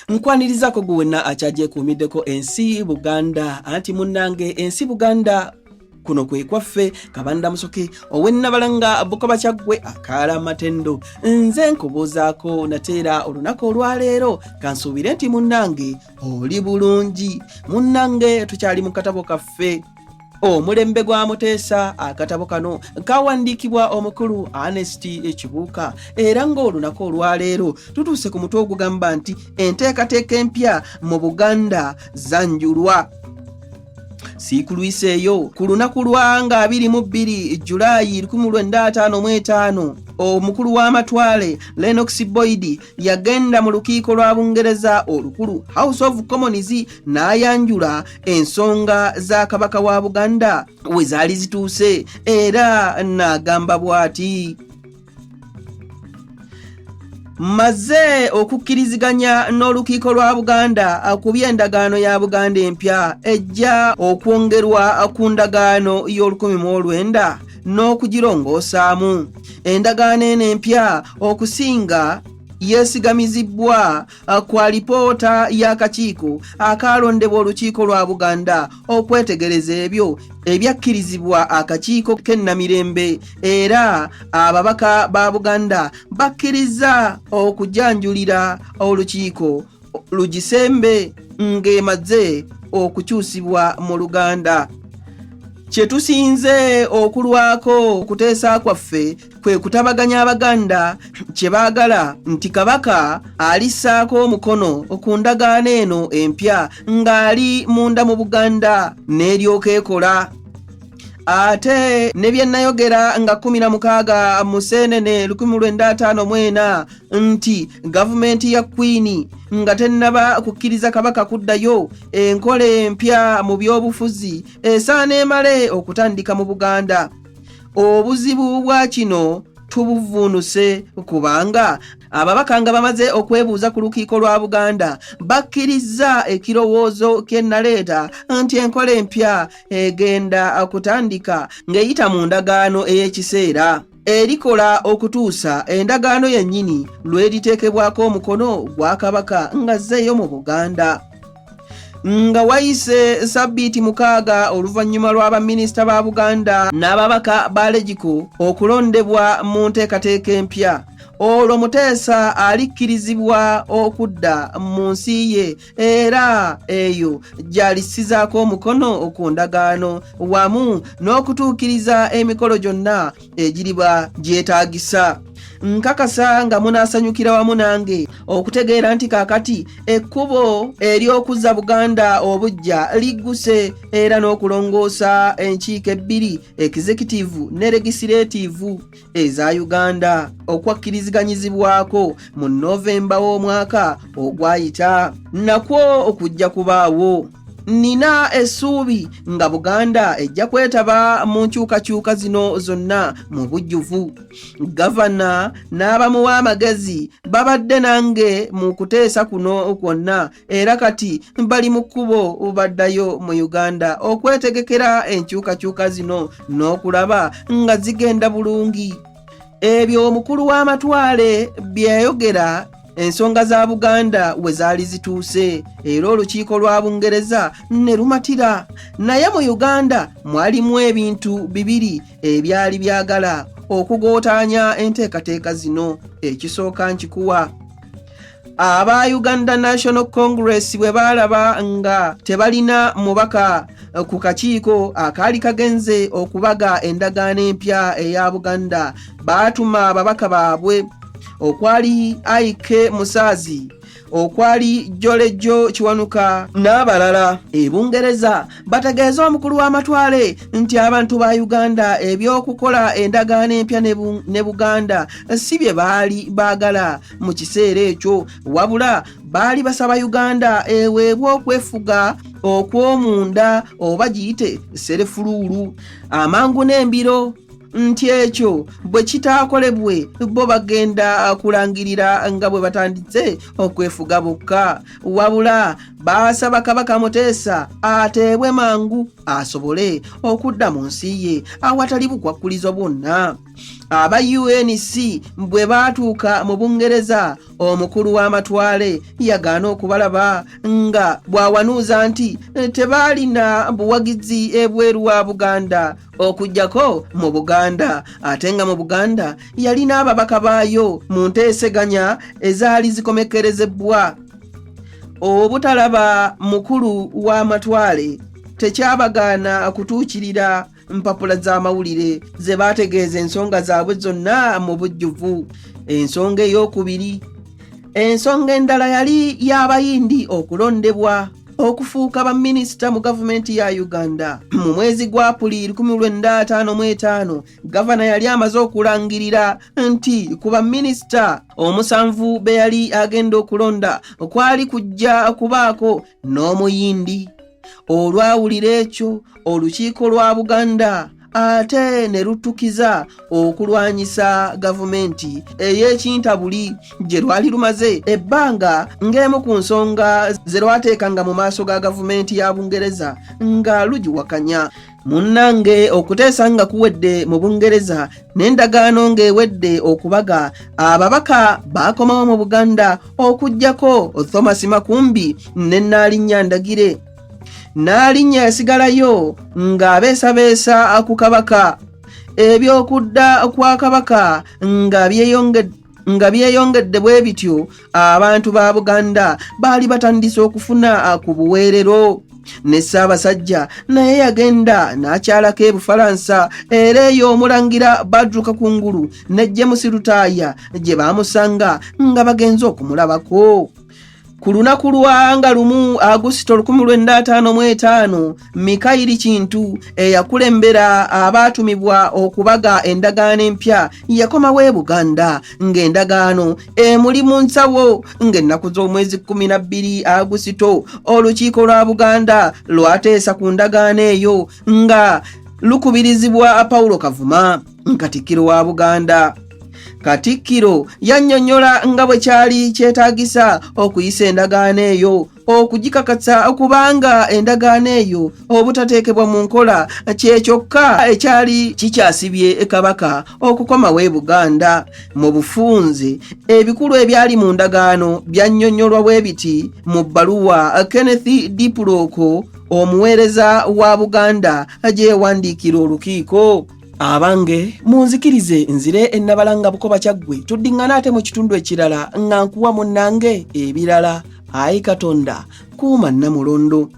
Nkwanirizako gwenna achaje kumiddeko ensi Buganda anti munnange ensi Buganda kuno kwe kwaffe Kabanda Musoke owennabalanga Bukoba Kyaggwe akaala matendo nze nkubuuzaako nateera olunaku olwaleero kansuubire nti munnange oli bulungi. Munnange tukyali mu katabo kaffe omulembe gwa Muteesa. Akatabo kano kawandiikibwa omukulu Ernest Kibuuka era ng'olunaku olwaleero tutuuse ku mutwe ogugamba nti enteekateeka empya mu Buganda zanjulwa. Siikuluiseeyo ku lunaku lwa 22 Julayi 1955 omukulu w'amatwale Lennox Boyd yagenda mu lukiiko lwa Bungereza olukulu House of Commons n'ayanjula ensonga za kabaka wa Buganda we zaali zituuse era n'agamba bw'ati: Maze okukkiriziganya n'olukiiko lwa Buganda ku by'endagaano ya Buganda empya ejja okwongerwa ku ndagaano y'Ol1900 n'okugirongosaamu. Endagaano eno empya okusinga yeesigamizibwa ku alipoota y'akakiiko akalondebwa olukiiko lwa Buganda okwetegereza ebyo ebyakkirizibwa akakiiko k'ennamirembe era ababaka ba Buganda bakkiriza okujanjulira olukiiko lugisembe ng'emaze okukyusibwa mu Luganda. Kye tusinze okulwako okuteesa kwaffe kwe kutabaganya Abaganda kye baagala nti Kabaka alissaako omukono ku ndagaano eno empya ng'ali munda mu Buganda n'eryoka ekola. Ate ne bye nayogera nga 16 Museenene 1954 nti gavumenti ya Queen nga tennaba kukkiriza Kabaka kuddayo enkola empya mu by'obufuzi esaana emale okutandika mu Buganda. Obuzibu bwa kino tubuvuunuse kubanga ababaka nga bamaze okwebuuza ku lukiiko lwa Buganda bakkiriza ekirowoozo kye naleeta nti enkola empya egenda kutandika ng'eyita mu ndagaano ey'ekiseera erikola okutuusa endagaano yennyini lw'eriteekebwako omukono gwa Kabaka ng'azzeeyo mu Buganda. Nga wayise sabbiiti 6 oluvannyuma lwa baminisita ba Buganda n'ababaka ba Legiko okulondebwa mu nteekateeka empya, olwo Muteesa alikkirizibwa okudda mu nsi ye era eyo gy'alissizaako omukono ku ndagaano wamu n'okutuukiriza emikolo gyonna egiriba gyetaagisa. Nkakasa nga munaasanyukira wamu nange okutegeera nti kaakati ekkubo ery'okuzza Buganda obujja ligguse era n'okulongoosa enkiiko ebbiri executive ne legislative eza Uganda okwakkiriziganyizibwako mu Novemba w'omwaka ogwayita nakwo okujja kubaawo. Nina essuubi nga Buganda ejja kwetaba mu nkyukakyuka zino zonna mu bujjuvu. Gavana n'abamu w'amagezi babadde nange mu kuteesa kuno kwonna era kati bali mu kkubo baddayo mu Uganda okwetegekera enkyukakyuka zino n'okulaba nga zigenda bulungi. Ebyo omukulu w'amatwale byayogera ensonga za Buganda we zaali zituuse era olukiiko lwa Bungereza ne lumatira. Naye mu Uganda mwalimu ebintu bibiri ebyali byagala okugootaanya enteekateeka zino. Ekisooka nkikuwa. Aba Uganda National Congress bwe baalaba nga tebalina mubaka ku kakiiko akaali kagenze okubaga endagaano empya eya Buganda, baatuma ababaka baabwe okwali Ike Musaazi, okwali Jolejo Kiwanuka n'abalala e Bungereza bategeeza omukulu w'amatwale nti abantu ba Uganda eby'okukola endagaano empya ne Buganda si bye baali baagala mu kiseera ekyo, wabula baali basaba Uganda eweebwe okwefuga okw'omunda oba giyite serefuluulu amangu n'embiro nti ekyo bwe kitaakolebwe bo bagenda kulangirira nga bwe batanditse okwefuga bokka, wabula baasaba Kabaka Muteesa ateebwe mangu asobole okudda mu nsi ye awatali bukwakkulizo bwonna. Aba UNC bwe baatuuka mu Bungereza, omukulu w'amatwale yagaana okubalaba nga bw'awanuuza nti tebaalina buwagizi ebweru wa Buganda okujjako mu Buganda, ate nga mu Buganda yalina ababaka baayo mu nteeseganya ezaali zikomekerezebwa. Obutalaba mukulu w'amatwale tekyabagaana kutuukirira mpapula z'amawulire ze baategeeza ensonga zaabwe zonna mu bujjuvu. Ensonga ey'okubiri, ensonga endala yali y'abayindi okulondebwa okufuuka baminisita mu gavumenti ya Uganda. Mu mwezi gwa Apuliri 1955 gavana yali amaze okulangirira nti ku baminisita 7 be yali agenda okulonda kwali kujja kubaako n'omuyindi. Olwawulira ekyo, olukiiko lwa Buganda ate ne lutukiza okulwanyisa gavumenti ey'ekintabuli gye lwali lumaze ebbanga ng'emu ku nsonga ze lwateekanga mu maaso ga gavumenti ya Bungereza nga lugiwakanya. Munnange okuteesa nga kuwedde mu Bungereza n'endagaano ng'ewedde okubaga, ababaka baakomawo mu Buganda okuggyako Thomas Makumbi ne Nnaalinnya Ndagire. Nnaalinnya yasigalayo ng'abeesabeesa ku Kabaka. Ebyokudda kwa Kabaka nga byeyongedde bwe bityo, abantu ba Buganda baali batandise okufuna ku buweerero. Ne Ssaabasajja naye yagenda n'akyalako e Bufalansa, era eyo omulangira Badru Kakungulu ne James Lutaaya gye baamusanga nga bagenze okumulabako. Ku lunaku lwanga lumu Agusito 1955 Mikairi Kintu eyakulembera abaatumibwa okubaga endagaano empya yakomawo e Buganda ng'endagaano emuli mu nsawo ng'ennaku z'omwezi 12 Agusito olukiiko lwa Buganda lwateesa ku ndagaano eyo nga lukubirizibwa Paulo Kavuma, Katikkiro wa Buganda. Katikkiro yannyonnyola nga bwe kyali kyetaagisa okuyisa endagaano eyo, okugikakasa okubanga endagaano eyo obutateekebwa mu nkola kye kyokka ekyali kikyasibye Kabaka okukomawo e Buganda. Mu bufunze ebikulu ebyali mu ndagaano byannyonnyolwa bwe biti mu bbaluwa Kenneth Diploko, omuweereza wa Buganda, gye yawandiikira olukiiko. Abange munzikirize nzire ennabalanga Bukoba Kyaggwe, tuddingana ate mu kitundu ekirala nga nkuwa munnange ebirala. Ayi Katonda kuuma Namulondo.